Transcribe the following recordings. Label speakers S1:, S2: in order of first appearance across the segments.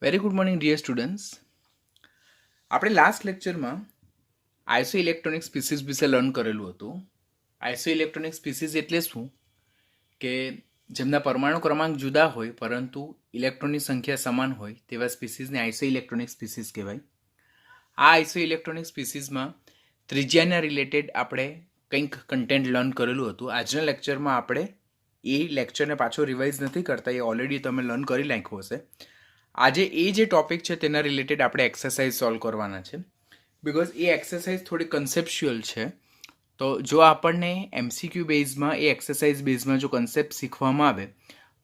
S1: Very good morning dear students. આપણે last લેક્ચરમાં isoelectronic species વિશે લર્ન કરેલું હતું. આઇસો ઇલેક્ટ્રોનિક સ્પીસીસ એટલે શું કે જેમના પરમાણુ ક્રમાંક જુદા હોય પરંતુ ઇલેક્ટ્રોનની સંખ્યા સમાન હોય તેવા સ્પીસીસને આઇસો ઇલેક્ટ્રોનિક સ્પીસીસ કહેવાય. આ આઇસો ઇલેક્ટ્રોનિક સ્પીસીસમાં ત્રિજ્યાના રિલેટેડ આપણે કંઈક કન્ટેન્ટ લર્ન કરેલું હતું. આજના લેક્ચરમાં આપણે એ લેક્ચરને પાછો રિવાઇઝ નથી કરતા, એ ઓલરેડી તમે લર્ન કરી નાખ્યું હશે. આજે એ જે ટોપિક છે તેના રિલેટેડ આપણે એક્સરસાઇઝ સોલ્વ કરવાના છે, બિકોઝ એ એક્સરસાઇઝ થોડી કન્સેપ્ચ્યુઅલ છે. તો જો આપણને એમસીક્યુ બેઝમાં એ એક્સરસાઇઝ બેઝમાં જો કન્સેપ્ટ શીખવામાં આવે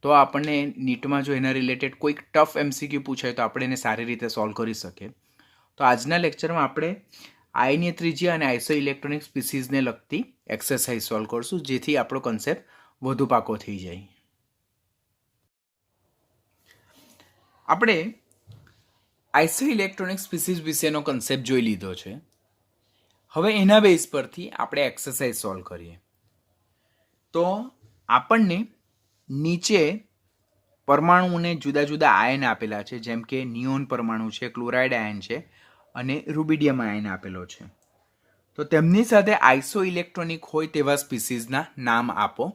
S1: તો આપણને નીટમાં જો એના રિલેટેડ કોઈક ટફ એમસીક્યુ પૂછાય તો આપણે એને સારી રીતે સોલ્વ કરી શકીએ. તો આજના લેક્ચરમાં આપણે આયનીય ત્રિજ્યા અને આઇસો ઇલેક્ટ્રોનિક સ્પીસીસને લગતી એક્સરસાઇઝ સોલ્વ કરશું, જેથી આપણો કન્સેપ્ટ વધુ પાકો થઈ જાય. આપણે આઇસો ઇલેક્ટ્રોનિક સ્પીસીસ વિશેનો કન્સેપ્ટ જોઈ લીધો છે. હવે એના બેઝ પરથી આપણે એક્સરસાઇઝ સોલ્વ કરીએ. તો આપણને નીચે પરમાણુઓને જુદા જુદા આયન આપેલા છે, જેમ કે નિયોન પરમાણુ છે, ક્લોરાઇડ આયન છે અને રૂબિડિયમ આયન આપેલો છે. તો તેમની સાથે આઇસો ઇલેક્ટ્રોનિક હોય તેવા સ્પીસીસના નામ આપો,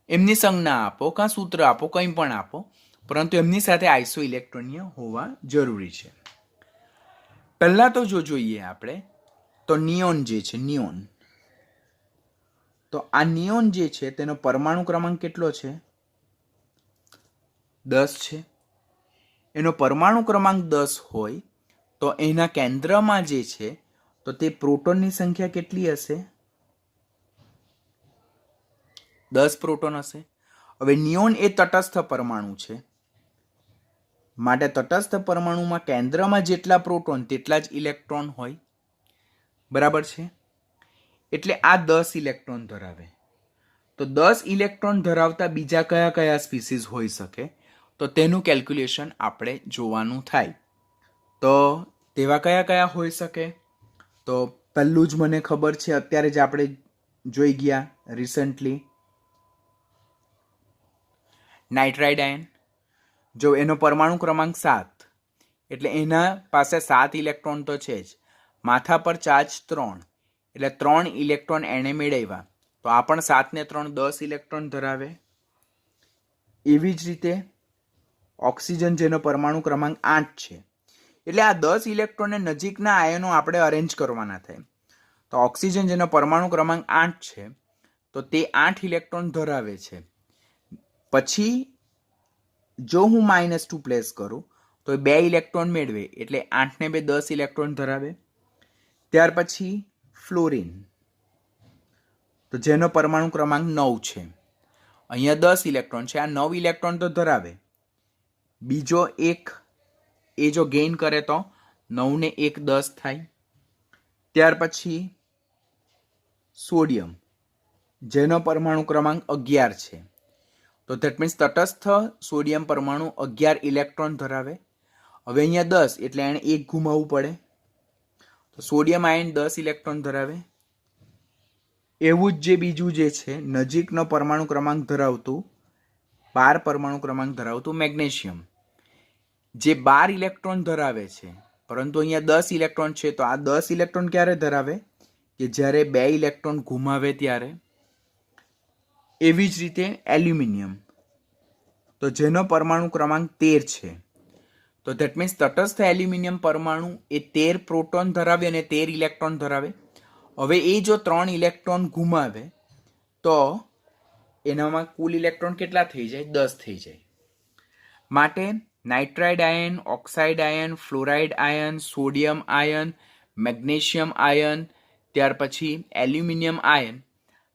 S1: એમની સંજ્ઞા આપો, કાં સૂત્ર આપો, કંઈ પણ આપો, પરંતુ એમની સાથે આઇસો ઇલેક્ટ્રોનીય હોવા જરૂરી છે. પહેલાં તો જો જોઈએ આપણે તો નિયોન જે છે, નિયોન, તો આ નિયોન જે છે તેનો પરમાણુ ક્રમાંક કેટલો છે? 10 છે. એનો પરમાણુ ક્રમાંક 10 હોય તો એના કેન્દ્રમાં જે છે તો તે પ્રોટોનની સંખ્યા કેટલી હશે? 10 પ્રોટોન હશે. હવે નિયોન એ તટસ્થ પરમાણુ છે, માટે તટસ્થ પરમાણુમાં કેન્દ્રમાં જેટલા પ્રોટોન તેટલા જ ઇલેક્ટ્રોન હોય, બરાબર છે? એટલે આ 10 ઇલેક્ટ્રોન ધરાવે. તો 10 ઇલેક્ટ્રોન ધરાવતા બીજા કયા કયા સ્પીસીસ હોઈ શકે, તો તેનું કેલ્ક્યુલેશન આપણે જોવાનું થાય. તો તેવા કયા કયા હોઈ શકે? તો પહેલું જ મને ખબર છે, અત્યારે જ આપણે જોઈ ગયા રિસન્ટલી, નાઇટ્રાઇડ આયન. જો એનો પરમાણુ ક્રમાંક 7, એટલે એના પાસે 7 ઇલેક્ટ્રોન તો છે જ, માથા પર ચાર્જ 3, એટલે 3 ઇલેક્ટ્રોન એણે મેળવ્યા, તો આ પણ 7 ને 3 10 ઇલેક્ટ્રોન ધરાવે. એવી જ રીતે ઓક્સિજન, જેનો પરમાણુ ક્રમાંક 8 છે, એટલે આ 10 ઇલેક્ટ્રોનને નજીકના આયનો આપણે અરેન્જ કરવાના થાય. તો ઓક્સિજન, જેનો પરમાણુ ક્રમાંક 8 છે, તો તે 8 ઇલેક્ટ્રોન ધરાવે છે. પછી જો હું -2 પ્લેસ કરું તો 2 ઇલેક્ટ્રોન મેળવે, એટલે 8 ને 2 10 ઇલેક્ટ્રોન ધરાવે. ત્યાર પછી ફ્લોરિન, તો જેનો પરમાણુ ક્રમાંક 9 છે, અહીંયા 10 ઇલેક્ટ્રોન છે, આ 9 ઇલેક્ટ્રોન તો ધરાવે. બીજો એક એ જો ગેઇન કરે તો 9 ને 1 10 થાય. ત્યાર પછી સોડિયમ, જેનો પરમાણુ ક્રમાંક 11 છે, તો ધેટ મીન્સ તટસ્થ સોડિયમ પરમાણુ 11 ઇલેક્ટ્રોન ધરાવે. હવે અહીંયા 10 એટલે એને 1 ગુમાવવું પડે, તો સોડિયમ આયન 10 ઇલેક્ટ્રોન ધરાવે. એવું જ જે બીજું જે છે નજીકનો પરમાણુ ક્રમાંક ધરાવતું 12 પરમાણુ ક્રમાંક ધરાવતું મેગ્નેશિયમ, જે 12 ઇલેક્ટ્રોન ધરાવે છે, પરંતુ અહીંયા 10 ઇલેક્ટ્રોન છે, તો આ 10 ઇલેક્ટ્રોન ક્યારે ધરાવે? કે જ્યારે 2 ઇલેક્ટ્રોન ગુમાવે ત્યારે. એવી જ રીતે એલ્યુમિનિયમ, તો જેનો પરમાણુ ક્રમાંક 13 છે, તો ધેટ મીન્સ તટસ્થ એલ્યુમિનિયમ પરમાણુ એ 13 પ્રોટોન ધરાવે અને 13 ઇલેક્ટ્રોન ધરાવે. હવે એ જો 3 ઇલેક્ટ્રોન ગુમાવે તો એનામાં કુલ ઇલેક્ટ્રોન કેટલા થઈ જાય? 10 થઈ જાય. માટે nitride ion, oxide ion, fluoride ion, sodium ion, magnesium ion, ત્યાર પછી એલ્યુમિનિયમ આયન,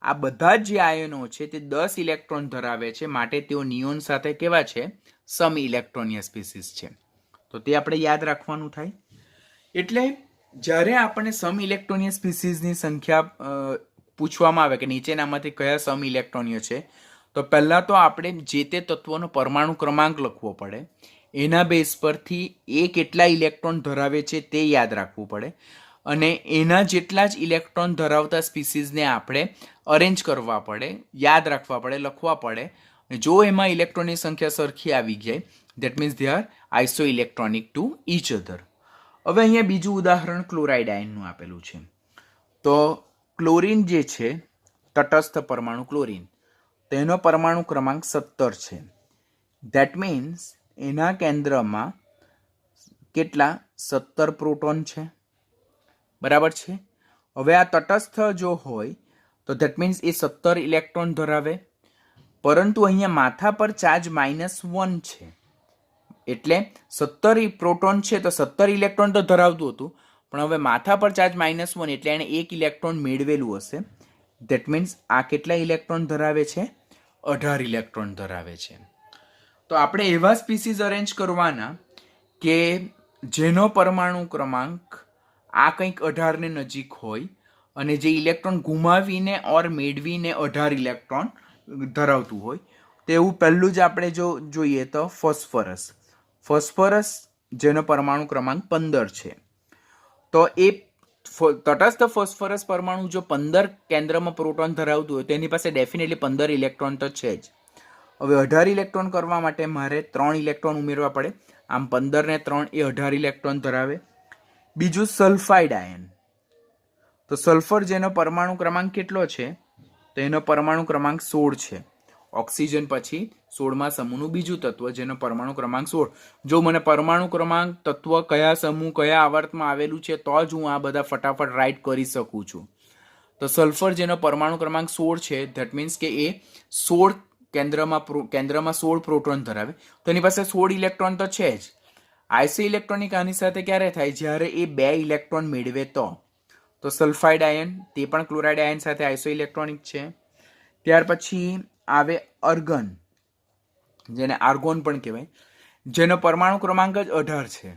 S1: આ બધા જે આયનો છે તે 10 ઇલેક્ટ્રોન ધરાવે છે, માટે તેઓ નિયોન સાથે કેવા છે? સમ ઇલેક્ટ્રોનીય સ્પીસીસ છે. તો તે આપણે યાદ રાખવાનું થાય. એટલે જ્યારે આપણને સમ ઇલેક્ટ્રોનીય સ્પીસીસની સંખ્યા પૂછવામાં આવે કે નીચેનામાંથી કયા સમ ઇલેક્ટ્રોનીય છે, તો પહેલાં તો આપણે જે તે તત્વનો પરમાણુ ક્રમાંક લખવો પડે, એના બેઝ પરથી એ કેટલા ઇલેક્ટ્રોન ધરાવે છે તે યાદ રાખવું પડે, અને એના જેટલા જ ઇલેક્ટ્રોન ધરાવતા સ્પીસીસને આપણે અરેન્જ કરવા પડે, યાદ રાખવા પડે, લખવા પડે, જો એમાં ઇલેક્ટ્રોનની સંખ્યા સરખી આવી જાય that means they are iso electronic to each other. હવે અહીંયા બીજું ઉદાહરણ ક્લોરાઇડ આયનનું આપેલું છે. તો ક્લોરીન જે છે તટસ્થ પરમાણુ ક્લોરીન, તેનો પરમાણુ ક્રમાંક 17 છે. દેટ મીન્સ એના કેન્દ્રમાં કેટલા 17 પ્રોટોન છે, બરાબર છે. હવે આ તટસ્થ જો હોય તો દેટ મીન્સ એ 17 ઇલેક્ટ્રોન ધરાવે, પરંતુ અહીંયા માથા પર ચાર્જ -1 છે, એટલે 17 પ્રોટોન છે તો 17 ઇલેક્ટ્રોન તો ધરાવતું હતું, પણ હવે માથા પર ચાર્જ -1 એટલે એણે 1 ઇલેક્ટ્રોન મેળવેલું હશે. દેટ મીન્સ આ કેટલા ઇલેક્ટ્રોન ધરાવે છે? 18 ઇલેક્ટ્રોન ધરાવે છે. તો આપણે એવા સ્પીસીસ અરેન્જ કરવાના કે જેનો પરમાણુ ક્રમાંક આ કંઈક 18 ને નજીક હોય અને જે ઇલેક્ટ્રોન ગુમાવીને ઓર મેળવીને 18 ઇલેક્ટ્રોન ધરાવતું હોય. તેવું પહેલું જ આપણે જો જોઈએ તો ફોસ્ફરસ જેનો પરમાણુ ક્રમાંક 15 છે. તો એ તટસ્થ ફોસ્ફરસ પરમાણુ જો 15 કેન્દ્રમાં પ્રોટોન ધરાવતું હોય તો એની પાસે ડેફિનેટલી 15 ઇલેક્ટ્રોન તો છે જ. હવે 18 ઇલેક્ટ્રોન કરવા માટે મારે 3 ઇલેક્ટ્રોન ઉમેરવા પડે, આમ 15 ને 3 એ 18 ઇલેક્ટ્રોન ધરાવે. બીજું સલ્ફાઇડ આયન. તો સલ્ફર જેનો પરમાણુ ક્રમાંક કેટલો છે? તો એનો પરમાણુ ક્રમાંક 16 છે. ઓક્સિજન પછી 16મા સમૂહનું બીજું તત્વ જેનો પરમાણુ ક્રમાંક 16. જો મને પરમાણુ ક્રમાંક તત્વ કયા સમૂહ કયા આવર્તમાં આવેલું છે તો જ હું આ બધા ફટાફટ રાઇટ કરી શકું છું. તો સલ્ફર જેનો પરમાણુ ક્રમાંક 16 છે ધેટ મીન્સ કે એ 16 કેન્દ્રમાં 16 પ્રોટોન ધરાવે, તો એની પાસે 16 ઇલેક્ટ્રોન તો છે જ. આઇસો ઇલેક્ટ્રોનિક આની સાથે ક્યારે થાય? જ્યારે એ 2 ઇલેક્ટ્રોન મેળવે તો સલ્ફાઇડ આયન તે પણ ક્લોરાઇડ આયન સાથે આઇસો ઇલેક્ટ્રોનિક છે. ત્યાર પછી આવે અર્ગન, જેને આર્ગોન પણ કહેવાય, જેનો પરમાણુ ક્રમાંક જ 18 છે,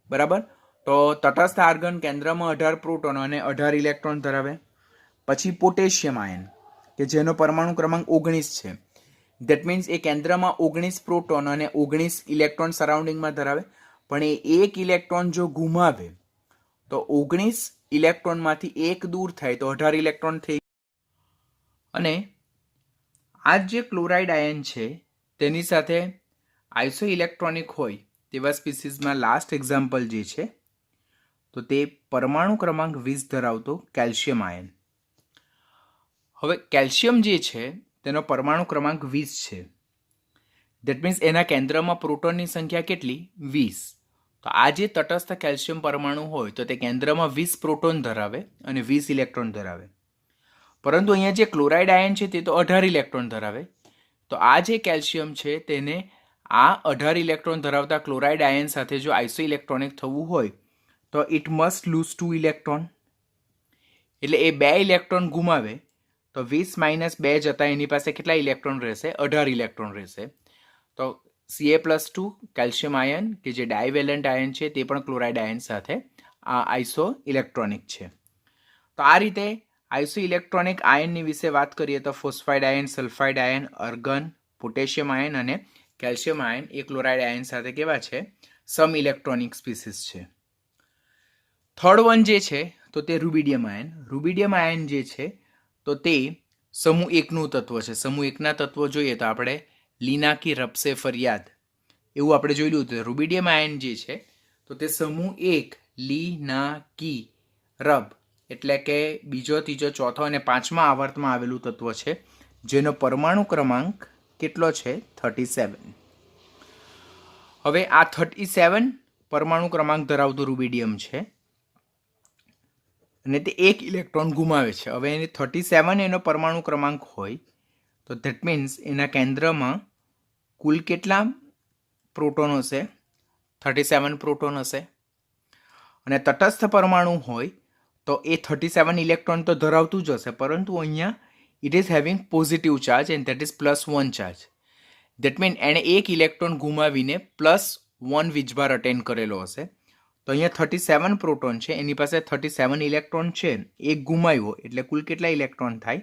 S1: બરાબર. તો તટસ્થ આર્ગન કેન્દ્રમાં 18 પ્રોટોન અને 18 ઇલેક્ટ્રોન ધરાવે. પછી પોટેશિયમ આયન કે જેનો પરમાણુ ક્રમાંક 19 છે. દેટ મીન્સ એ કેન્દ્રમાં 19 પ્રોટોન અને 19 ઇલેક્ટ્રોન સરાઉન્ડિંગમાં ધરાવે, પણ એ 1 ઇલેક્ટ્રોન જો ગુમાવે તો 19 ઇલેક્ટ્રોનમાંથી 1 દૂર થાય તો 18 ઇલેક્ટ્રોન થઈ. અને આ જે ક્લોરાઇડ આયન છે તેની સાથે આઇસો ઇલેક્ટ્રોનિક હોય તેવા સ્પીસીસમાં લાસ્ટ એક્ઝામ્પલ જે છે તો તે પરમાણુ ક્રમાંક 20 ધરાવતો કેલ્શિયમ આયન. હવે કેલ્શિયમ જે છે તેનો પરમાણુ ક્રમાંક 20 છે. દેટ મીન્સ એના કેન્દ્રમાં પ્રોટોનની સંખ્યા કેટલી? 20. તો આ જે તટસ્થ કેલ્શિયમ પરમાણુ હોય તો તે કેન્દ્રમાં 20 પ્રોટોન ધરાવે અને 20 ઇલેક્ટ્રોન ધરાવે. પરંતુ અહીંયા જે ક્લોરાઇડ આયન છે તે તો 18 ઇલેક્ટ્રોન ધરાવે. તો આ જે કેલ્શિયમ છે તેને આ 18 ઇલેક્ટ્રોન ધરાવતા ક્લોરાઇડ આયન સાથે જો આઇસો ઇલેક્ટ્રોનિક થવું હોય તો ઇટ મસ્ટ લૂઝ 2 ઇલેક્ટ્રોન. એટલે એ 2 ઇલેક્ટ્રોન ગુમાવે તો 20 - 2 જતાં એની પાસે કેટલા ઇલેક્ટ્રોન રહેશે? 18 ઇલેક્ટ્રોન રહેશે. તો Ca+2 કેલ્શિયમ આયન કે જે ડાયવેલેન્ટ આયન છે તે પણ ક્લોરાઇડ આયન સાથે આ આઇસો ઇલેક્ટ્રોનિક છે. તો આ રીતે આઇસો ઇલેક્ટ્રોનિક આયનની વિશે વાત કરીએ તો phosphide ion, sulphide ion, argon, potassium ion અને કેલ્શિયમ આયન એ ક્લોરાઇડ આયન સાથે કેવા છે? સમ ઇલેક્ટ્રોનિક સ્પીસીસ છે. થર્ડ વન જે છે તો તે રૂબિડિયમ આયન. રૂબિડિયમ આયન જે છે તો તે સમૂહ 1નું તત્વ છે. સમૂહ 1ના તત્વો જોઈએ તો આપણે લીના કી રબસે ફરિયાદ એવું આપણે જોયેલું હતું. રૂબિડિયમ આયન જે છે તો તે સમૂહ 1 લીના કી રબ એટલે કે બીજો, ત્રીજો, ચોથો અને 5મા આવર્તમાં આવેલું તત્વ છે જેનો પરમાણુ ક્રમાંક કેટલો છે? 37. હવે આ 37 પરમાણુ ક્રમાંક ધરાવતું રૂબિડિયમ છે અને તે 1 ઇલેક્ટ્રોન ગુમાવે છે. હવે એને 37 એનો પરમાણુ ક્રમાંક હોય તો ધેટ મીન્સ એના કેન્દ્રમાં કુલ કેટલા પ્રોટોન હશે? 37 પ્રોટોન હશે. અને તટસ્થ પરમાણુ હોય તો એ 37 ઇલેક્ટ્રોન તો ધરાવતું જ હશે, પરંતુ અહીંયા it is having positive charge and that is +1 charge. That mean એણે 1 ઇલેક્ટ્રોન ગુમાવીને +1 વીજભાર અટેન કરેલો હશે. તો અહીંયા 37 પ્રોટોન છે, એની પાસે 37 ઇલેક્ટ્રોન છે, એક ગુમાવ્યો એટલે કુલ કેટલા ઇલેક્ટ્રોન થાય?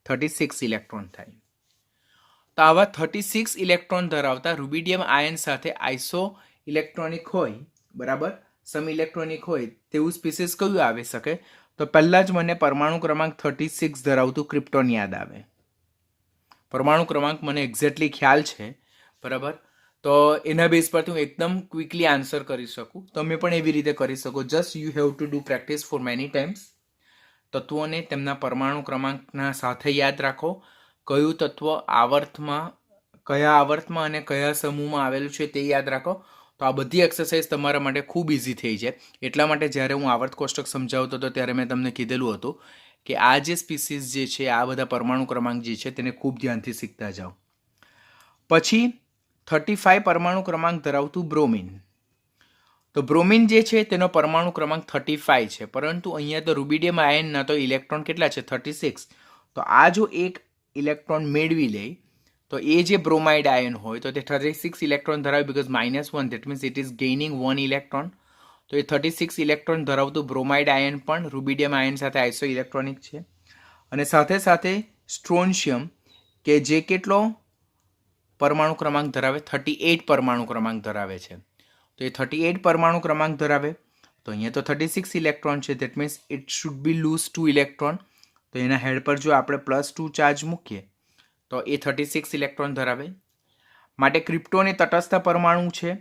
S1: 36 ઇલેક્ટ્રોન થાય. તો આવા 36 ઇલેક્ટ્રોન ધરાવતા રૂબિડિયમ આયન સાથે આઇસો ઇલેક્ટ્રોનિક હોય, બરાબર, સમ ઇલેક્ટ્રોનિક હોય તેવું સ્પીસીસ કયું આવી શકે? તો પહેલાં જ મને પરમાણુ ક્રમાંક 36 ધરાવતું ક્રિપ્ટોન યાદ આવે, પરમાણુ ક્રમાંક મને એક્ઝેક્ટલી ખ્યાલ છે, બરાબર. તો એના બેઝ પરથી હું એકદમ ક્વિકલી આન્સર કરી શકું. તમે પણ એવી રીતે કરી શકો. Just you have to do practice for many times. તત્વોને તેમના પરમાણુ ક્રમાંકના સાથે યાદ રાખો. કયું તત્વ કયા આવર્તમાં અને કયા સમૂહમાં આવેલું છે તે યાદ રાખો. તો આ બધી એક્સરસાઇઝ તમારા માટે ખૂબ ઇઝી થઈ જાય. એટલા માટે જ્યારે હું આવર્ત કોષ્ટક સમજાવતો હતો ત્યારે મેં તમને કીધેલું હતું કે આ જે સ્પીસીસ જે છે, આ બધા પરમાણુ ક્રમાંક જે છે તેને ખૂબ ધ્યાનથી શીખતા જાઓ. પછી 35 પરમાણુ ક્રમાંક ધરાવતું બ્રોમિન. તો બ્રોમિન જે છે તેનો પરમાણુ ક્રમાંક 35 છે, પરંતુ અહીંયા તો રૂબિડિયમ આયનના તો ઇલેક્ટ્રોન કેટલા છે? 36. તો આ જો એક ઇલેક્ટ્રોન મેળવી લે તો એ જે બ્રોમાઇડ આયન હોય તો તે 36 ઇલેક્ટ્રોન ધરાવે, because -1, that means it is gaining 1 electron. તો એ 36 ઇલેક્ટ્રોન ધરાવતું બ્રોમાઇડ આયન પણ રૂબિડિયમ આયન સાથે આઇસો ઇલેક્ટ્રોનિક છે. અને સાથે સાથે સ્ટ્રોન્શિયમ કે જે કેટલો પરમાણુ ક્રમાંક ધરાવે? 38 પરમાણુ ક્રમાંક ધરાવે છે. તો એ 38 પરમાણુ ક્રમાંક ધરાવે, તો અહીંયા તો 36 ઇલેક્ટ્રોન છે, that means it should be lose 2 electron. તો એના હેડ પર જો આપણે +2 ચાર્જ મૂકીએ તો એ 36 ઇલેક્ટ્રોન ધરાવે. માટે ક્રિપ્ટોન એ તટસ્થ પરમાણુ છે.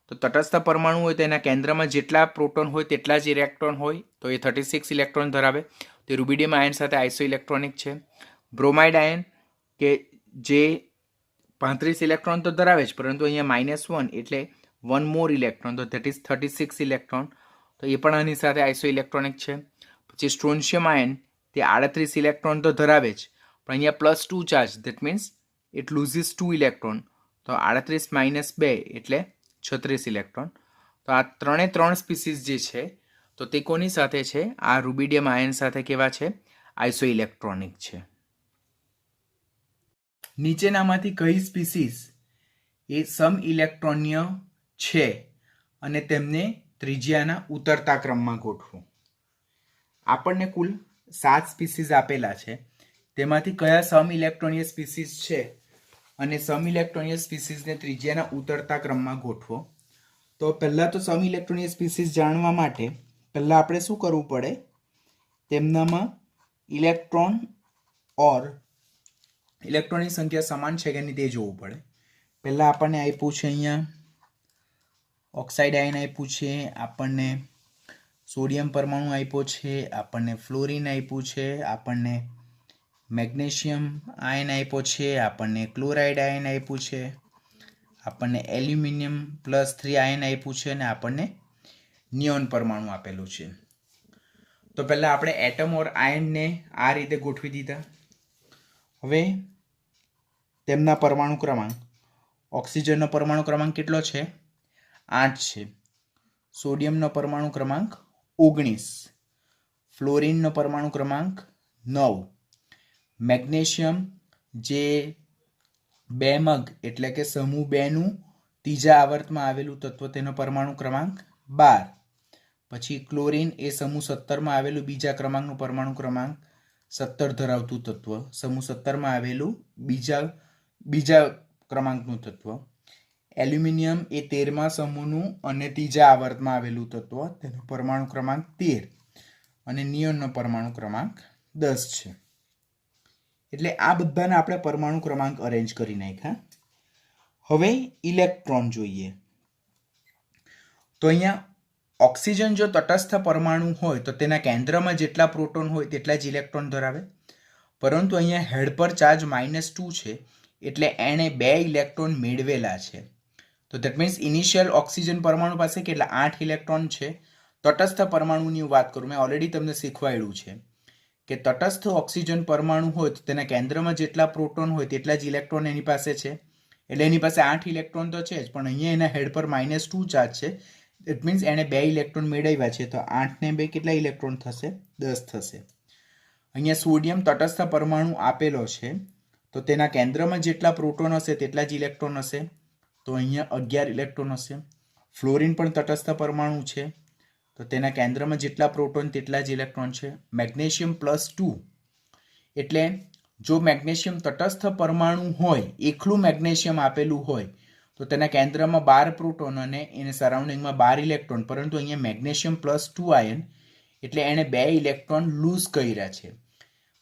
S1: તો તટસ્થ પરમાણુ હોય તો એના કેન્દ્રમાં જેટલા પ્રોટોન હોય તેટલા જ ઇલેક્ટ્રોન હોય, તો એ 36 ઇલેક્ટ્રોન ધરાવે. તે રૂબિડિયમ આયન સાથે આઇસો ઇલેક્ટ્રોનિક છે. બ્રોમાઇડ આયન કે જે 35 ઇલેક્ટ્રોન તો ધરાવે જ, પરંતુ અહીંયા -1 એટલે 1 મોર ઇલેક્ટ્રોન, તો ધેટ ઇઝ 36 ઇલેક્ટ્રોન. તો એ પણ આની સાથે આઇસો ઇલેક્ટ્રોનિક છે. પછી સ્ટ્રોન્શિયમ આયન તે 38 ઇલેક્ટ્રોન તો ધરાવે જ, પણ અહીંયા +2 charge, that means it loses 2 electron. તો 38 - 2 એટલે 36 ઇલેક્ટ્રોન. તો આ ત્રણ સ્પીસીસ જે છે તો તે કોની સાથે છે? આ રૂબિડિયમ આયન સાથે કેવા છે? આઇસો ઇલેક્ટ્રોનિક છે. નીચેનામાંથી કઈ સ્પીસીસ એ સમ ઇલેક્ટ્રોનીય છે અને તેમને ત્રિજ્યાના ઉતરતા ક્રમમાં ગોઠવો. આપણને કુલ 7 સ્પીસીસ આપેલા છે, તેમાંથી કયા સમ ઇલેક્ટ્રોનીય સ્પીસીસ છે અને સમ ઇલેક્ટ્રોનીય સ્પીસીસને ત્રિજ્યાના ઉતરતા ક્રમમાં ગોઠવો. તો પહેલાં તો સમ ઇલેક્ટ્રોનીય સ્પીસીસ જાણવા માટે પહેલાં આપણે શું કરવું પડે? તેમનામાં ઇલેક્ટ્રોનની સંખ્યા સમાન છે કે નહીં તે જોવું પડે. પહેલાં આપણને આપ્યું છે અહીંયા ઓક્સાઇડ આયન આપ્યું છે, આપણને સોડિયમ પરમાણુ આપ્યો છે, આપણને ફ્લોરિન આપ્યું છે, આપણને મેગ્નેશિયમ આયન આપ્યો છે, આપણને ક્લોરાઇડ આયન આપ્યું છે, આપણને એલ્યુમિનિયમ +3 આયન આપ્યું છે અને આપણને નિયોન પરમાણુ આપેલું છે. તો પહેલાં આપણે એટમ ઓર આયનને આ રીતે ગોઠવી દીધા. હવે તેમના પરમાણુ ક્રમાંક, ઓક્સિજનનો પરમાણુ ક્રમાંક કેટલો છે? 8 છે. સોડિયમનો પરમાણુ ક્રમાંક 19, ફ્લોરિનનો પરમાણુ ક્રમાંક 9, મેગ્નેશિયમ જે 2 મગ એટલે કે સમૂહ 2 નું ત્રીજા આવર્તમાં આવેલું તત્વ તેનો પરમાણુ ક્રમાંક 12. પછી ક્લોરિન એ સમૂહ 17માં આવેલું બીજા ક્રમાંકનું પરમાણુ ક્રમાંક 17 ધરાવતું તત્વ, સમૂહ 17માં આવેલું બીજા ક્રમાંકનું તત્વ. એલ્યુમિનિયમ એ 13મા સમૂહનું અને ત્રીજા આવર્તમાં આવેલું તત્વ, તેનો પરમાણુ ક્રમાંક 13 અને નિયોનનો પરમાણુ ક્રમાંક 10 છે. એટલે આ બધાના આપણે પરમાણુ ક્રમાંક અરેન્જ કરી નાખ્યા. હવે ઇલેક્ટ્રોન જોઈએ. તો અહીંયા ઓક્સિજન જો તટસ્થ પરમાણુ હોય તો તેના કેન્દ્રમાં જેટલા પ્રોટોન હોય તેટલા જ ઇલેક્ટ્રોન ધરાવે, પરંતુ અહીંયા હેડ પર ચાર્જ -2 છે એટલે એણે 2 ઇલેક્ટ્રોન મેળવેલા છે. તો ધેટ મીન્સ ઇનિશિયલ ઓક્સિજન પરમાણુ પાસે કેટલા? 8 ઇલેક્ટ્રોન છે. તટસ્થ પરમાણુની વાત કરું, મેં ઓલરેડી તમને શીખવાડ્યું છે કે તટસ્થ ઓક્સિજન પરમાણુ હોય તો તેના કેન્દ્રમાં જેટલા પ્રોટોન હોય તેટલા જ ઇલેક્ટ્રોન એની પાસે છે, એટલે એની પાસે 8 ઇલેક્ટ્રોન તો છે જ, પણ અહીંયા એના હેડ પર -2 ચાર્જ છે. ઇટ મીન્સ એણે 2 ઇલેક્ટ્રોન મેળવ્યા છે, તો 8 ને 2 કેટલા ઇલેક્ટ્રોન થશે? 10 થશે. અહીંયા સોડિયમ તટસ્થ પરમાણુ આપેલો છે, તો તેના કેન્દ્રમાં જેટલા પ્રોટોન હશે તેટલા જ ઇલેક્ટ્રોન હશે, તો અહીંયા 11 ઇલેક્ટ્રોન હશે. ફ્લોરિન પણ તટસ્થ પરમાણુ છે, તો તેના કેન્દ્રમાં જેટલા પ્રોટોન તેટલા જ ઇલેક્ટ્રોન છે. મેગ્નેશિયમ +2 એટલે જો મેગ્નેશિયમ તટસ્થ પરમાણુ હોય, એકલું મેગ્નેશિયમ આપેલું હોય તો તેના કેન્દ્રમાં 12 પ્રોટોન અને એને સરાઉન્ડિંગમાં 12 ઇલેક્ટ્રોન, પરંતુ અહીંયા મેગ્નેશિયમ +2 આયન એટલે એણે 2 ઇલેક્ટ્રોન લૂઝ કર્યા છે.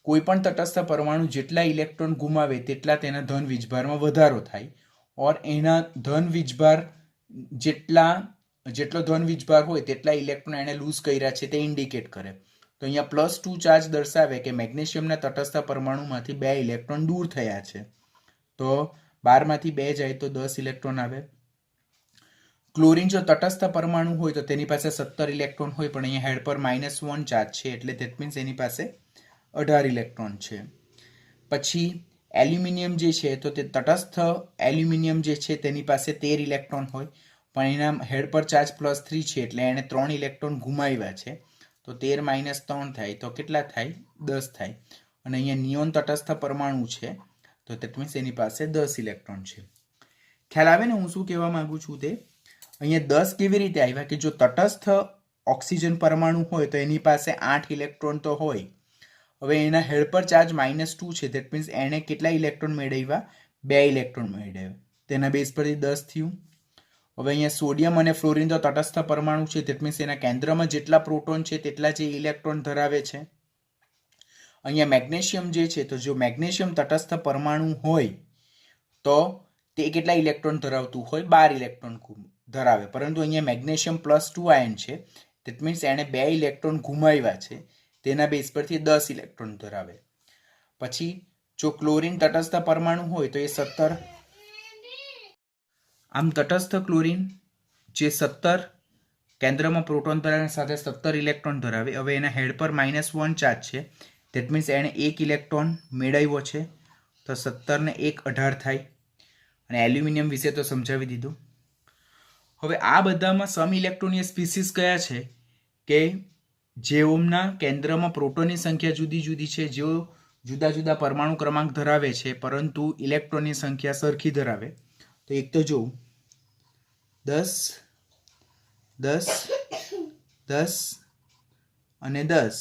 S1: કોઈપણ તટસ્થ પરમાણુ જેટલા ઇલેક્ટ્રોન ગુમાવે તેટલા તેના ધન વીજભારમાં વધારો થાય ઓર એના ધન વીજભાર જેટલો ધન વીજભાર હોય તેટલા ઇલેક્ટ્રોન એને લૂઝ કર્યા છે તે ઇન્ડિકેટ કરે. તો અહીંયા +2 ચાર્જ દર્શાવે કે મેગ્નેશિયમના તટસ્થ પરમાણુમાંથી 2 ઇલેક્ટ્રોન દૂર થયા છે. તો 12માંથી 2 જાય તો 10 ઇલેક્ટ્રોન આવે. ક્લોરીન જો તટસ્થ પરમાણુ હોય તો તેની પાસે 17 ઇલેક્ટ્રોન હોય, પણ અહીંયા હેડ પર -1 ચાર્જ છે એટલે ધેટ મીન્સ એની પાસે 18 ઇલેક્ટ્રોન છે. પછી એલ્યુમિનિયમ જે છે તો તે તટસ્થ એલ્યુમિનિયમ જે છે તેની પાસે 13 ઇલેક્ટ્રોન હોય, પણ એના હેડ પર ચાર્જ +3 છે એટલે એણે 3 ઇલેક્ટ્રોન ગુમાવ્યા છે. તો 13 - 3 થાય તો કેટલા થાય? 10 થાય. અને અહીંયા નિયોન તટસ્થ પરમાણુ છે તો ધેટ મીન્સ એની પાસે 10 ઇલેક્ટ્રોન છે. ખ્યાલ આવે ને હું શું કહેવા માંગુ છું તે? અહીંયા 10 કેવી રીતે આવ્યા કે જો તટસ્થ ઓક્સિજન પરમાણુ હોય તો એની પાસે 8 ઇલેક્ટ્રોન તો હોય. હવે એના હેડ પર ચાર્જ -2 છે, ધેટ મીન્સ એણે કેટલા ઇલેક્ટ્રોન મેળવ્યા? 2 ઇલેક્ટ્રોન મેળવ્યા. તેના બેઝ પરથી 10 થયું. હવે અહીંયા સોડિયમ અને ફ્લોરિન તો તટસ્થ પરમાણુ છે, ધેટ મીન્સ એના કેન્દ્રમાં જેટલા પ્રોટોન છે તેટલા જે ઇલેક્ટ્રોન ધરાવે છે. અહીંયા મેગ્નેશિયમ જે છે તો જો મેગ્નેશિયમ તટસ્થ પરમાણુ હોય તો તે કેટલા ઇલેક્ટ્રોન ધરાવતું હોય? 12 ઇલેક્ટ્રોન ધરાવે. પરંતુ અહીંયા મેગ્નેશિયમ +2 આયન છે, ધેટ મીન્સ એણે 2 ઇલેક્ટ્રોન ગુમાવ્યા છે, તેના બેઝ પરથી 10 ઇલેક્ટ્રોન ધરાવે. પછી જો ક્લોરીન તટસ્થ પરમાણુ હોય તો એ 17. આમ તટસ્થ ક્લોરીન જે 17 કેન્દ્રમાં પ્રોટોન ધરાવે સાથે 17 ઇલેક્ટ્રોન ધરાવે. હવે એના હેડ પર -1 ચાર્જ છે, ધેટ મીન્સ એણે 1 ઇલેક્ટ્રોન મેળવ્યો છે, તો 17 ને 1 18 થાય. અને એલ્યુમિનિયમ વિશે તો સમજાવી દીધું. હવે આ બધામાં સમ ઇલેક્ટ્રોનીય સ્પીસીસ કયા છે કે જેઓના કેન્દ્રમાં પ્રોટોનની સંખ્યા જુદી જુદી છે, જેઓ જુદા જુદા પરમાણુ ક્રમાંક ધરાવે છે પરંતુ ઇલેક્ટ્રોનની સંખ્યા સરખી ધરાવે. તો એક તો જોઉં 10 10 10 અને 10.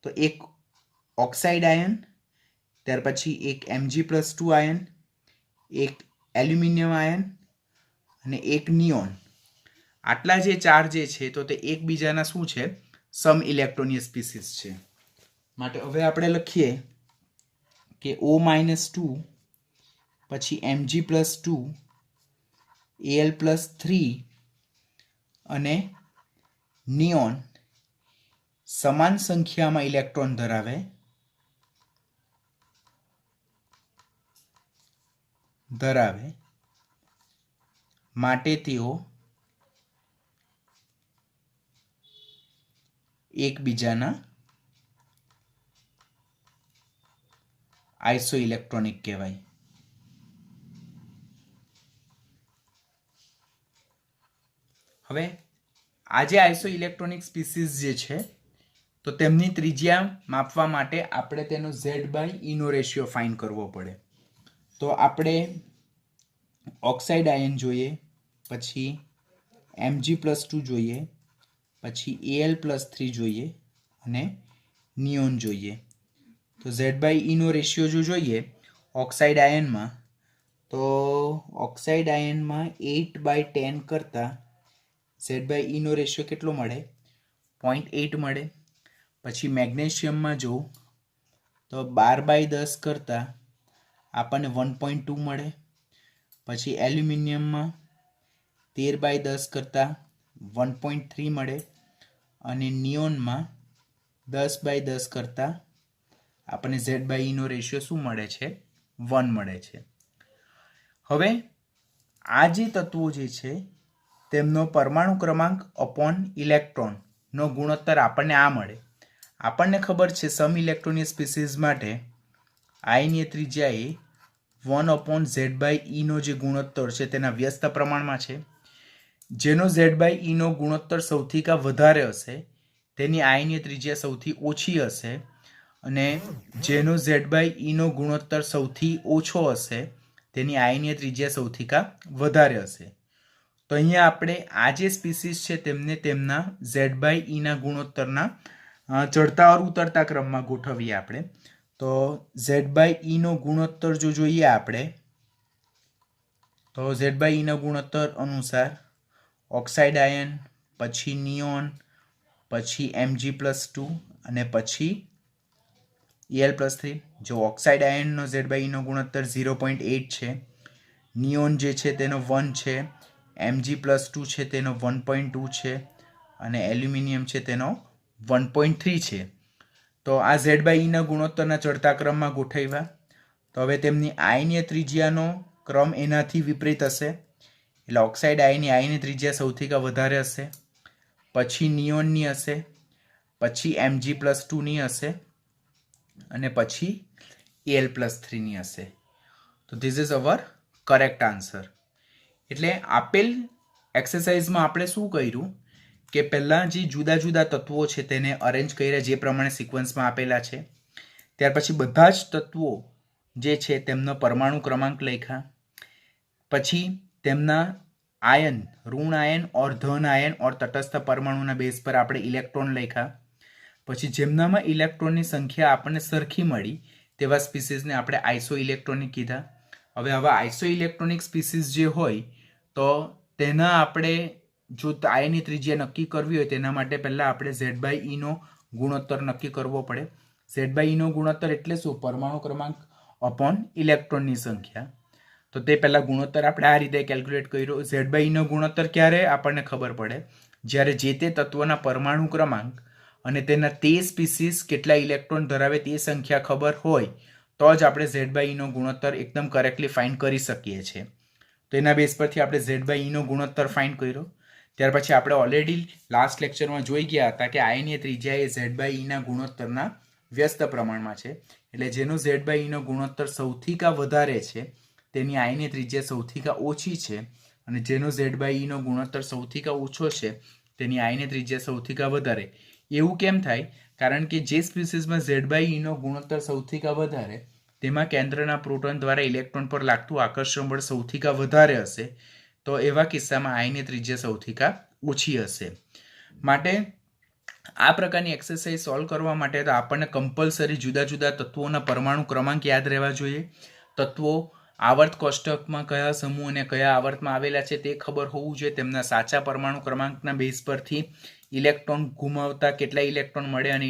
S1: તો એક ઓક્સાઇડ આયન, ત્યાર પછી એક Mg+2 આયન, એક એલ્યુમિનિયમ આયન અને એક નિયોન. આટલા જે ચાર જે છે તો તે એકબીજાના શું છે? સમ ઇલેક્ટ્રોનીય સ્પીસીસ છે. માટે હવે આપણે લખીએ કે O-2 પછી Mg+2 Al+3 અને નિયોન સમાન સંખ્યામાં ઇલેક્ટ્રોન ધરાવે માટે તેઓ એકબીજાના આઇસો ઇલેક્ટ્રોનિક કહેવાય. હવે આ જે આઇસો ઇલેક્ટ્રોનિક સ્પીસીસ જે છે તો તેમની ત્રિજ્યા માપવા માટે આપણે તેનો Z/E નો રેશિયો ફાઇન્ડ કરવો પડે. તો આપણે ઓક્સાઇડ આયન જોઈએ, પછી Mg+2 જોઈએ, પછી Al+3 જોઈએ અને નિયોન જોઈએ. તો Z/E નો રેશિયો જો જોઈએ ઓક્સાઇડ આયનમાં, તો ઓક્સાઇડ આયનમાં 8/10 કરતાં Z/E નો રેશિયો કેટલો મળે? 0.8 મળે. પછી મેગ્નેશિયમમાં જો તો 12/10 કરતાં આપણને 1.2 મળે. પછી એલ્યુમિનિયમમાં 13/10 કરતાં 1.3 મળે અને નિયોનમાં 10/10 કરતાં આપણને Z/E નો રેશિયો શું મળે છે? 1 મળે છે. હવે આ જે તત્વો જે છે તેમનો પરમાણુ ક્રમાંક અપોન ઇલેક્ટ્રોનનો ગુણોત્તર આપણને આ મળે. આપણને ખબર છે સમ ઇલેક્ટ્રોનીય સ્પીસીસ માટે આયનીય ત્રિજ્યા એ 1/Z/E નો જે ગુણોત્તર છે તેના વ્યસ્ત પ્રમાણમાં છે. જેનો Z/E નો ગુણોત્તર સૌથી વધારે હશે તેની આયનીય ત્રિજ્યા સૌથી ઓછી હશે, અને જેનો Z/E નો ગુણોત્તર સૌથી ઓછો હશે તેની આયનીય ત્રિજ્યા સૌથી વધારે હશે. તો અહીંયા આપણે આ જે સ્પીસીસ છે તેમને તેમના Z/E ના ગુણોત્તરના ચડતા ઓર ઉતરતા ક્રમમાં ગોઠવીએ આપણે. તો Z/E નો ગુણોત્તર જો જોઈએ આપણે તો Z/E ના ગુણોત્તર અનુસાર ઓક્સાઇડ આયન, પછી નિયોન, પછી Mg+2 અને પછી Al+3. જો ઓક્સાઇડ આયનનો Z/E નો ગુણોત્તર 0.8 છે, નિયોન જે છે તેનો 1 છે, Mg+2 છે તેનો 1.2 છે અને એલ્યુમિનિયમ છે તેનો 1.3 છે. તો આ Z/E ના ગુણોત્તરના ચડતા ક્રમમાં ગોઠવ્યા. તો હવે તેમની આયનીય ત્રિજ્યાનો ક્રમ એનાથી વિપરીત હશે. એટલે ઓક્સાઇડ આયનની આયનીય ત્રિજ્યા સૌથી વધારે હશે, પછી નિયોનની હશે, પછી Mg+2ની હશે અને પછી Al+3ની હશે. તો this is our correct answer. એટલે આપેલ એક્સરસાઇઝમાં આપણે શું કર્યું કે પહેલાં જે જુદા જુદા તત્વો છે તેને અરેન્જ કર્યા જે પ્રમાણે સિક્વન્સમાં આપેલા છે. ત્યાર પછી બધા જ તત્વો જે છે તેમનો પરમાણુ ક્રમાંક લખ્યા. પછી તેમના આયન, ઋણ આયન ઓર ધન આયન ઓર તટસ્થ પરમાણુના બેઝ પર આપણે ઇલેક્ટ્રોન લખ્યા. પછી જેમનામાં ઇલેક્ટ્રોનની સંખ્યા આપણને સરખી મળી તેવા સ્પીસીસને આપણે આઇસો ઇલેક્ટ્રોનિક કીધા. હવે આવા આઇસો ઇલેક્ટ્રોનિક સ્પીસીસ જે હોય તો તેના આપણે જો આયનની ત્રિજ્યા નક્કી કરવી હોય તેના માટે પહેલાં આપણે Z/E નો ગુણોત્તર નક્કી કરવો પડે. Z/E નો ગુણોત્તર એટલે શું? પરમાણુ ક્રમાંક અપોન ઇલેક્ટ્રોનની સંખ્યા. તો તે પહેલાં ગુણોત્તર આપણે આ રીતે કેલ્ક્યુલેટ કર્યો. Z/E નો ગુણોત્તર ક્યારે આપણને ખબર પડે? જ્યારે જે તે તત્વના પરમાણુ ક્રમાંક અને તેના તે સ્પીસીસ કેટલા ઇલેક્ટ્રોન ધરાવે તે સંખ્યા ખબર હોય તો જ આપણે Z/E નો ગુણોત્તર એકદમ કરેક્ટલી ફાઇન્ડ કરી શકીએ છીએ. તો એના બેઝ પરથી આપણે Z/E નો ગુણોત્તર ફાઇન્ડ કર્યો. ત્યાર પછી આપણે ઓલરેડી લાસ્ટ લેક્ચરમાં જોઈ ગયા હતા કે આયનીય ત્રિજ્યા એ Z/E ના ગુણોત્તરના વ્યસ્ત પ્રમાણમાં છે. એટલે જેનો Z/E નો ગુણોત્તર સૌથી વધારે છે તેની આયનીય ત્રિજ્યા સૌથી ઓછી છે અને જેનો Z/E નો ગુણોત્તર સૌથી ઓછો છે તેની આયનીય ત્રિજ્યા સૌથી વધારે. એવું કેમ થાય? કારણ કે જે સ્પીસીસમાં Z/E નો ગુણોત્તર સૌથી વધારે તેમાં કેન્દ્રના પ્રોટોન દ્વારા ઇલેક્ટ્રોન પર લાગતું આકર્ષણ બળ સૌથી વધારે હશે. તો એવા કિસ્સામાં આયનીય ત્રિજ્યા સૌથી ઓછી હશે. માટે આ પ્રકારની એક્સરસાઇઝ સોલ્વ કરવા માટે તો આપણને કમ્પલસરી જુદા જુદા તત્વોના પરમાણુ ક્રમાંક યાદ રહેવા જોઈએ. તત્વો આવર્ત કોષ્ટકમાં કયા સમૂહ અને કયા આવર્તમાં આવેલા છે તે ખબર હોવું જોઈએ. તેમના સાચા પરમાણુ ક્રમાંકના બેઝ પરથી ઇલેક્ટ્રોન ગુમાવતા કેટલા ઇલેક્ટ્રોન મળે અને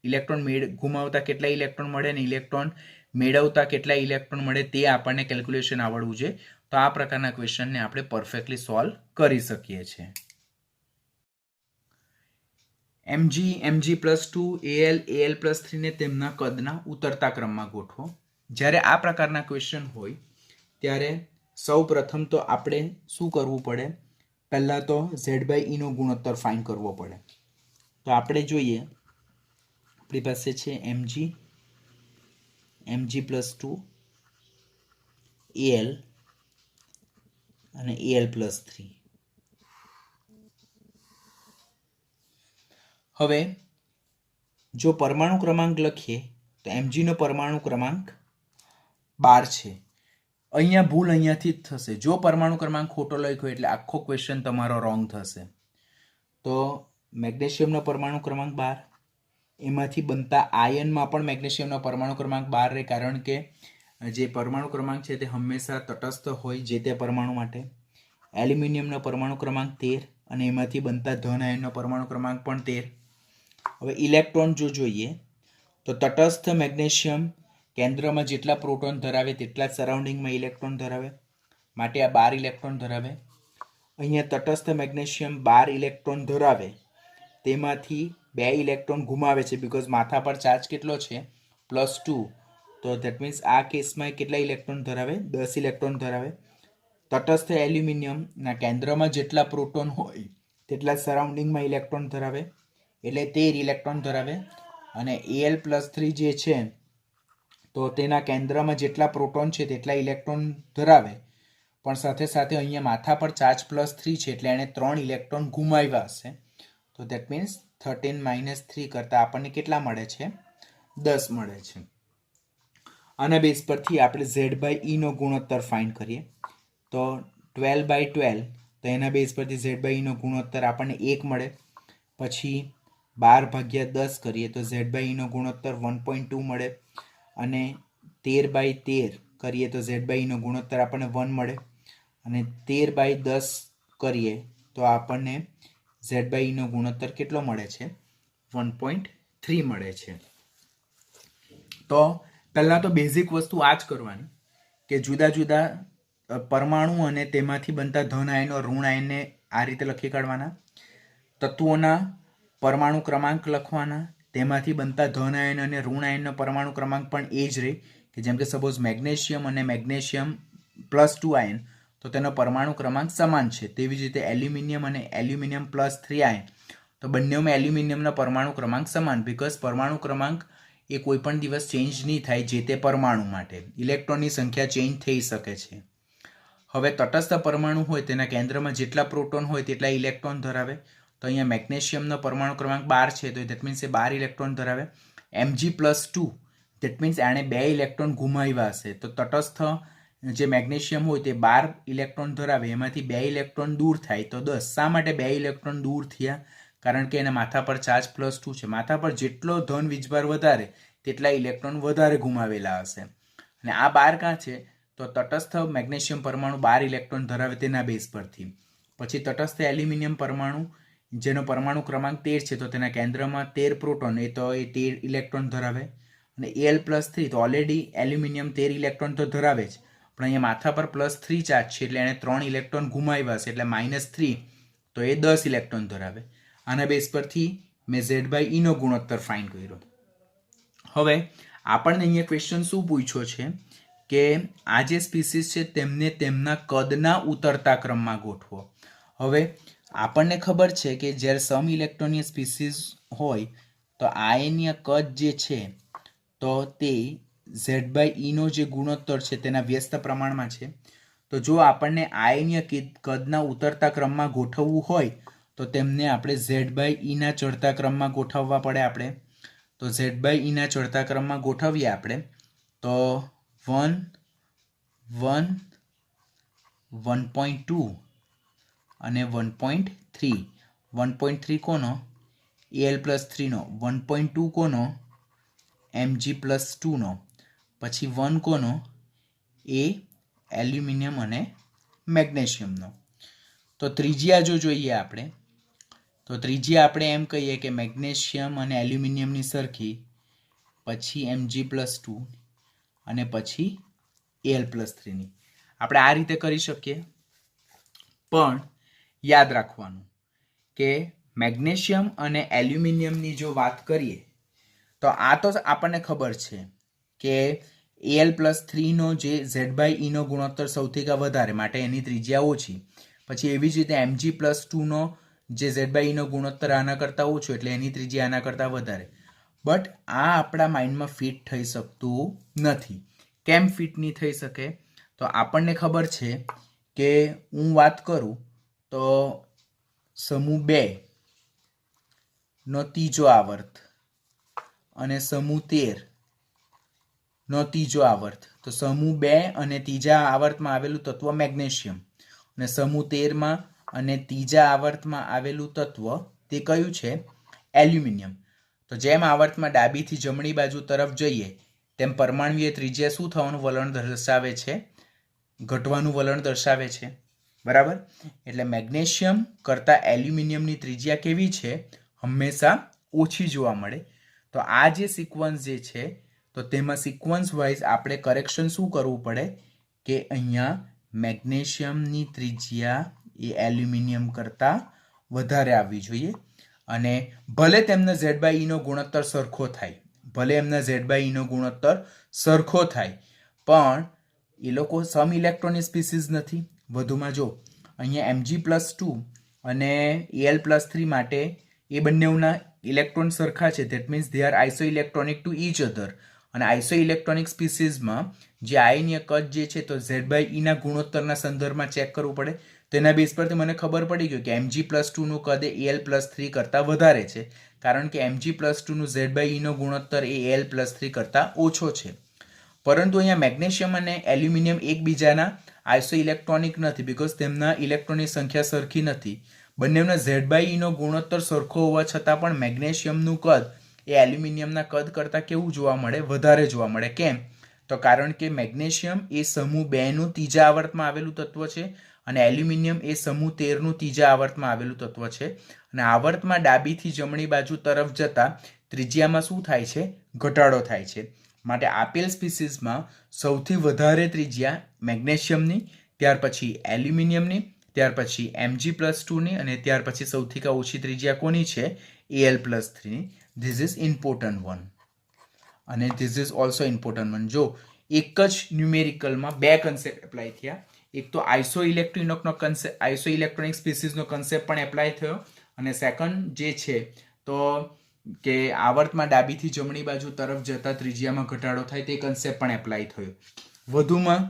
S1: ઇલેક્ટ્રોન ગુમાવતા કેટલા ઇલેક્ટ્રોન મળે અને ઇલેક્ટ્રોન મેળવતા કેટલા ઇલેક્ટ્રોન મળે તે આપણને કેલ્ક્યુલેશન આવડવું જોઈએ. તો આ પ્રકારના ક્વેશ્ચનને આપણે પરફેક્ટલી સોલ્વ કરી શકીએ છીએ. Mg, Mg+2, Al, Al+3 ને તેમના કદના ઉતરતા ક્રમમાં ગોઠવો. જ્યારે આ પ્રકારના ક્વેશ્ચન હોય ત્યારે સૌ પ્રથમ તો આપણે શું કરવું પડે? પહેલાં તો Z/E નો ગુણોત્તર ફાઇન્ડ કરવો પડે. તો આપણે જોઈએ, આપણી પાસે છે Mg, Mg+2, Al અને Al+3. હવે જો પરમાણુ ક્રમાંક લખીએ તો Mg નો પરમાણુ ક્રમાંક 12 છે. અહીંયા ભૂલ અહીંયાથી જ થશે. જો પરમાણુ ક્રમાંક ખોટો લખ્યો એટલે આખો ક્વેશ્ચન તમારો રોંગ થશે. તો મેગ્નેશિયમનો પરમાણુ ક્રમાંક 12, એમાંથી બનતા આયનમાં પણ મેગ્નેશિયમનો પરમાણુ ક્રમાંક 12 રહે, કારણ કે જે પરમાણુ ક્રમાંક છે તે હંમેશા તટસ્થ હોય જે તે પરમાણુ માટે. એલ્યુમિનિયમનો પરમાણુ ક્રમાંક 13 અને એમાંથી બનતા ધન આયનનો પરમાણુ ક્રમાંક પણ 13. હવે ઇલેક્ટ્રોન જો જોઈએ તો તટસ્થ મેગ્નેશિયમ કેન્દ્રમાં જેટલા પ્રોટોન ધરાવે તેટલા જ સરાઉન્ડિંગમાં ઇલેક્ટ્રોન ધરાવે, માટે આ 12 ઇલેક્ટ્રોન ધરાવે. અહીંયા તટસ્થ મેગ્નેશિયમ 12 ઇલેક્ટ્રોન ધરાવે, તેમાંથી 2 ઇલેક્ટ્રોન ગુમાવે છે બીકોઝ માથા પર ચાર્જ કેટલો છે? +2. તો ધેટ મીન્સ આ કેસમાં કેટલા ઇલેક્ટ્રોન ધરાવે? 10 ઇલેક્ટ્રોન ધરાવે. તટસ્થ એલ્યુમિનિયમના કેન્દ્રમાં જેટલા પ્રોટોન હોય તેટલા સરાઉન્ડિંગમાં ઇલેક્ટ્રોન ધરાવે, એટલે 13 ઇલેક્ટ્રોન ધરાવે. અને Al+3 જે છે તો તેના કેન્દ્રમાં જેટલા પ્રોટોન છે તેટલા ઇલેક્ટ્રોન ધરાવે, પણ સાથે સાથે અહીંયા માથા પર ચાર્જ +3 છે એટલે એણે 3 ઇલેક્ટ્રોન ગુમાવ્યા હશે. તો ધેટ મીન્સ 13 - 3 કરતાં આપણને કેટલા મળે છે? 10 મળે છે. આના બેઝ પરથી આપણે Z/E નો ગુણોત્તર ફાઇન્ડ કરીએ. તો 12/12, તો એના બેઝ પરથી Z/E નો ગુણોત્તર આપણને 1 મળે. પછી 12/10 કરીએ તો Z/E નો ગુણોત્તર 1.2 મળે. અને 13/13 કરીએ તો Z/E નો ગુણોત્તર આપણને 1 મળે. અને 13/10 કરીએ તો આપણને Z/E નો ગુણોત્તર કેટલો મળે છે? 1.3 મળે છે. તો પહેલાં તો બેઝિક વસ્તુ આ જ કરવાની કે જુદા જુદા પરમાણુ અને તેમાંથી બનતા ધન આયનો ઋણ આયનને આ રીતે લખી કાઢવાના, તત્વોના પરમાણુ ક્રમાંક લખવાના, તેમાંથી બનતા ધન આયન અને ઋણ આયનનો પરમાણુ ક્રમાંક પણ એ જ રહે કે જેમ કે સપોઝ મેગ્નેશિયમ અને મેગ્નેશિયમ +2 આયન તો તેનો પરમાણુ ક્રમાંક સમાન છે. તેવી જ રીતે એલ્યુમિનિયમ અને એલ્યુમિનિયમ +3 આયન તો બંનેમાં એલ્યુમિનિયમનો પરમાણુ ક્રમાંક સમાન, બીકોઝ પરમાણુ ક્રમાંક એ કોઈ પણ દિવસ ચેન્જ નહીં થાય જે તે પરમાણુ માટે. ઇલેક્ટ્રોનની સંખ્યા ચેન્જ થઈ શકે છે. હવે તટસ્થ પરમાણુ હોય તેના કેન્દ્રમાં જેટલા પ્રોટોન હોય તેટલા ઇલેક્ટ્રોન ધરાવે. તો અહીંયા મેગ્નેશિયમનો પરમાણુ ક્રમાંક 12 છે તો દેટ મીન્સ એ 12 ઇલેક્ટ્રોન ધરાવે. Mg+2 દેટ મીન્સ એણે 2 ઇલેક્ટ્રોન ગુમાવ્યા હશે તો તટસ્થ જે મેગ્નેશિયમ હોય તે 12 ઇલેક્ટ્રોન ધરાવે, એમાંથી 2 ઇલેક્ટ્રોન દૂર થાય તો 10. શા માટે 2 ઇલેક્ટ્રોન દૂર થયા? કારણ કે એના માથા પર ચાર્જ +2 છે. માથા પર જેટલો ધન વીજભાર વધારે તેટલા ઇલેક્ટ્રોન વધારે ગુમાવેલા હશે. અને આ 12 કાં છે? તો તટસ્થ મેગ્નેશિયમ પરમાણુ 12 ઇલેક્ટ્રોન ધરાવે તેના બેઝ પરથી. પછી તટસ્થ એલ્યુમિનિયમ પરમાણુ જેનો પરમાણુ ક્રમાંક 13 છે તો તેના કેન્દ્રમાં 13 પ્રોટોન એ 13 ઇલેક્ટ્રોન ધરાવે. અને Al+3 તો ઓલરેડી એલ્યુમિનિયમ 13 ઇલેક્ટ્રોન તો ધરાવે જ, પણ અહીંયા માથા પર +3 ચાર્જ છે એટલે એણે 3 ઇલેક્ટ્રોન ગુમાવ્યા હશે એટલે -3 તો એ 10 ઇલેક્ટ્રોન ધરાવે. આના બેઝ પરથી મેં Z/E નો ગુણોત્તર ફાઇન્ડ કર્યો. હવે આપણને અહીંયા ક્વેશ્ચન શું પૂછ્યો છે કે આ જે સ્પીસીસ છે તેમને તેમના કદના ઉતરતા ક્રમમાં ગોઠવો. હવે આપણને ખબર છે કે જ્યારે સમ ઇલેક્ટ્રોનીય સ્પીસીસ હોય તો આયનીય કદ જે છે તો તે Z/E નો જે ગુણોત્તર છે તેના વ્યસ્ત પ્રમાણમાં છે. તો જો આપણને આયનીય કદના ઉતરતા ક્રમમાં ગોઠવવું હોય તો તેમને આપણે Z/E ના ચડતા ક્રમમાં ગોઠવવા પડે. આપણે તો Z/E ના ચડતા ક્રમમાં ગોઠવીએ આપણે તો 1 1 1.2 અને 1.3. 1.3 કોનો? Al+3 નો. 1.2 કોનો? Mg+2 નો. પછી 1 કોનો? એ એલ્યુમિનિયમ અને મેગ્નેશિયમનો. તો ત્રિજ્યા જો જોઈએ આપણે તો ત્રિજ્યા આપણે એમ કહીએ કે મેગ્નેશિયમ અને એલ્યુમિનિયમની સરખી, પછી Mg+2 અને પછી Al+3ની. આપણે આ રીતે કરી શકીએ, પણ યાદ રાખવાનું કે મેગ્નેશિયમ અને એલ્યુમિનિયમની જો વાત કરીએ તો આ તો આપણને ખબર છે કે Al+3 નો જે Z/E નો ગુણોત્તર સૌથી વધારે માટે એની ત્રિજ્યા ઓછી. પછી એવી જ રીતે Mg+2 નો જે Z/E નો ગુણોત્તર આના કરતાં ઓછો એટલે એની ત્રિજ્યા આના કરતાં વધારે. બટ આ આપણા માઇન્ડમાં ફિટ થઈ શકતું નથી. કેમ ફિટ નહીં થઈ શકે? તો આપણને ખબર છે કે હું વાત કરું તો સમૂહ 2 નો ત્રીજો આવર્ત અને સમૂહ 13 નો ત્રીજો આવર્ત. તો સમૂહ 2 અને ત્રીજા આવર્તમાં આવેલું તત્વ મેગ્નેશિયમ અને સમૂહ 13માં અને ત્રીજા આવર્તમાં આવેલું તત્વ તે કયું છે? એલ્યુમિનિયમ. તો જેમ આવર્તમાં ડાબીથી જમણી બાજુ તરફ જઈએ તેમ પરમાણુય ત્રિજ્યા શું થવાનું વલણ દર્શાવે છે? ઘટવાનું વલણ દર્શાવે છે. બરાબર? એટલે મેગ્નેશિયમ કરતાં એલ્યુમિનિયમની ત્રિજ્યા કેવી છે? હંમેશા ઓછી જોવા મળે. તો આ જે સિક્વન્સ જે છે તો તેમાં સિક્વન્સ વાઇઝ આપણે કરેક્શન શું કરવું પડે કે અહીંયા મેગ્નેશિયમની ત્રિજ્યા એ એલ્યુમિનિયમ કરતાં વધારે આવવી જોઈએ. અને ભલે તેમને Z/E નો ગુણોત્તર સરખો થાય, ભલે એમના Z/E નો ગુણોત્તર સરખો થાય, પણ એ લોકો સમ ઇલેક્ટ્રોનિક સ્પીસીસ નથી. વધુમાં જો અહીંયા Mg+2 અને Al+3 માટે એ બંનેના ઇલેક્ટ્રોન સરખા છે. That means they are iso electronic to each other. અને આઇસો ઇલેક્ટ્રોનિક સ્પીસીસમાં જે આયનીય કદ જે છે તો Z/E ના ગુણોત્તરના સંદર્ભમાં ચેક કરવું પડે. તેના બેઝ પરથી મને ખબર પડી ગયું કે Mg+2 નું કદ એ Al+3 કરતાં વધારે છે, કારણ કે Mg+2 નું Z/E નો ગુણોત્તર એ Al+3 કરતાં ઓછો છે. પરંતુ અહીંયા મેગ્નેશિયમ અને એલ્યુમિનિયમ એકબીજાના આઇસો ઇલેક્ટ્રોનિક નથી, બીકોઝ તેમના ઇલેક્ટ્રોનની સંખ્યા સરખી નથી. બંનેના Z/E નો ગુણોત્તર સરખો હોવા છતાં પણ મેગ્નેશિયમનું કદ એ એલ્યુમિનિયમના કદ કરતાં કેવું જોવા મળે? વધારે જોવા મળે. કેમ? તો કારણ કે મેગ્નેશિયમ એ સમૂહ 2 નું ત્રીજા આવર્તમાં આવેલું તત્વ છે અને એલ્યુમિનિયમ એ સમૂહ 13 નું ત્રીજા આવર્તમાં આવેલું તત્વ છે. અને આવર્તમાં ડાબીથી જમણી બાજુ તરફ જતા ત્રિજ્યામાં શું થાય છે? ઘટાડો થાય છે. માટે આપેલ સ્પીસીસમાં સૌથી વધારે ત્રિજ્યા મેગ્નેશિયમની, ત્યાર પછી એલ્યુમિનિયમની, ત્યાર પછી Mg+2ની અને ત્યાર પછી સૌથી ઓછી ત્રિજ્યા કોની છે? Al+3ની. ધીસ ઇઝ ઇમ્પોર્ટન્ટ વન અને this is also important one. જો એક જ ન્યુમેરિકલમાં બે કન્સેપ્ટ એપ્લાય થયા, એક તો આઇસોઇલેક્ટ્રોનિક સ્પીસીસનો કન્સેપ્ટ પણ એપ્લાય થયો અને સેકન્ડ જે છે તો કે આવર્તમાં ડાબીથી જમણી બાજુ તરફ જતા ત્રિજ્યામાં ઘટાડો થાય તે કન્સેપ્ટ પણ એપ્લાય થયો. વધુમાં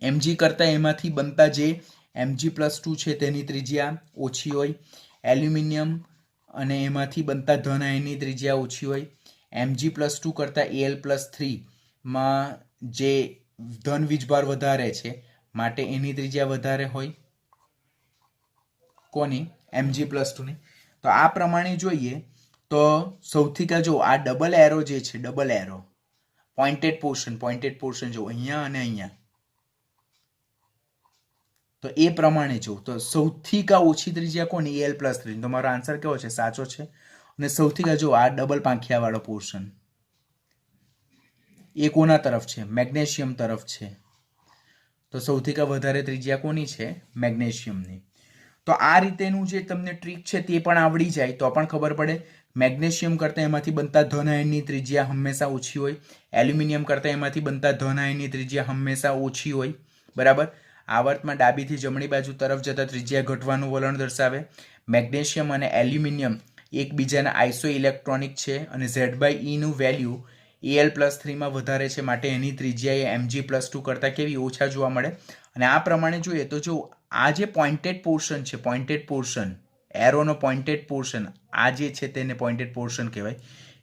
S1: Mg કરતાં એમાંથી બનતા જે Mg+2 છે તેની ત્રિજ્યા ઓછી હોય, એલ્યુમિનિયમ અને એમાંથી બનતા ધન આયનની ત્રિજ્યા ઓછી હોય, Mg+2 કરતાં Al+3માં જે ધન વીજભાર વધારે છે માટે એની ત્રિજ્યા વધારે હોય. કોની? Mg+2ની. તો આ પ્રમાણે જોઈએ તો સૌથી જો આ ડબલ એરો જે છે, ડબલ એરો પોઇન્ટેડ પોર્શન જો અહીંયા અને અહીંયા, તો એ પ્રમાણે જો તો સૌથી ઓછી ત્રિજ્યા કોની? Al+3. તો મારો આન્સર કેવો છે? સાચો છે. અને સૌથી જો આ ડબલ પાંખિયા વાળો પોર્શન એ કોના તરફ છે? મેગ્નેશિયમ તરફ છે. તો સૌથી વધારે ત્રિજ્યા કોની છે? મેગ્નેશિયમની. તો આ રીતેનું જે તમને ટ્રીક છે તે પણ આવડી જાય તો પણ ખબર પડે મેગ્નેશિયમ કરતાં એમાંથી બનતા ધન આયનની ત્રિજ્યા હંમેશા ઓછી હોય, એલ્યુમિનિયમ કરતાં એમાંથી બનતા ધન આયનની ત્રિજ્યા હંમેશા ઓછી હોય. બરાબર. આવર્તમાં ડાબીથી જમણી બાજુ તરફ જતા ત્રિજ્યા ઘટવાનું વલણ દર્શાવે. મેગ્નેશિયમ અને એલ્યુમિનિયમ એકબીજાના આઇસો ઇલેક્ટ્રોનિક છે અને Z/E નું વેલ્યુ Al+3માં વધારે છે માટે એની ત્રિજ્યા એ Mg+2 કરતાં કેવી? ઓછા જોવા મળે. અને આ પ્રમાણે જોઈએ તો જો આ જે પોઇન્ટેડ પોર્શન છે, પોઇન્ટેડ પોર્શન, એરોનો પોઇન્ટેડ પોર્શન, આ જે છે તેને પોઇન્ટેડ પોર્શન કહેવાય,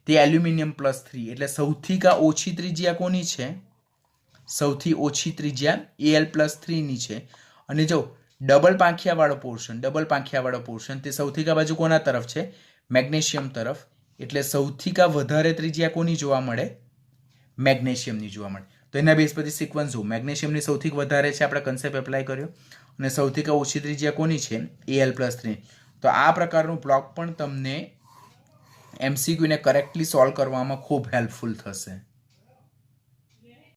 S1: તે એલ્યુમિનિયમ+3 એટલે સૌથી ઓછી ત્રિજ્યા કોની છે? સૌથી ઓછી ત્રિજ્યા Al+3ની છે. અને જો ડબલ પાંખિયાવાળો પોર્શન તે સૌથી બાજુ કોના તરફ છે? મેગ્નેશિયમ તરફ. એટલે સૌથી વધારે ત્રિજ્યા કોની જોવા મળે? મેગ્નેશિયમની જોવા મળે. તો એના બેઝ પરથી સિક્વન્સ જો મેગ્નેશિયમની સૌથી વધારે છે, આપણે કન્સેપ્ટ એપ્લાય કર્યો, અને સૌથી ઓછી ત્રિજ્યા કોની છે? Al+3. તો આ પ્રકારનું બ્લોક પણ તમને MCQ ને કરેક્ટલી સોલ્વ કરવામાં ખૂબ હેલ્પફુલ થશે.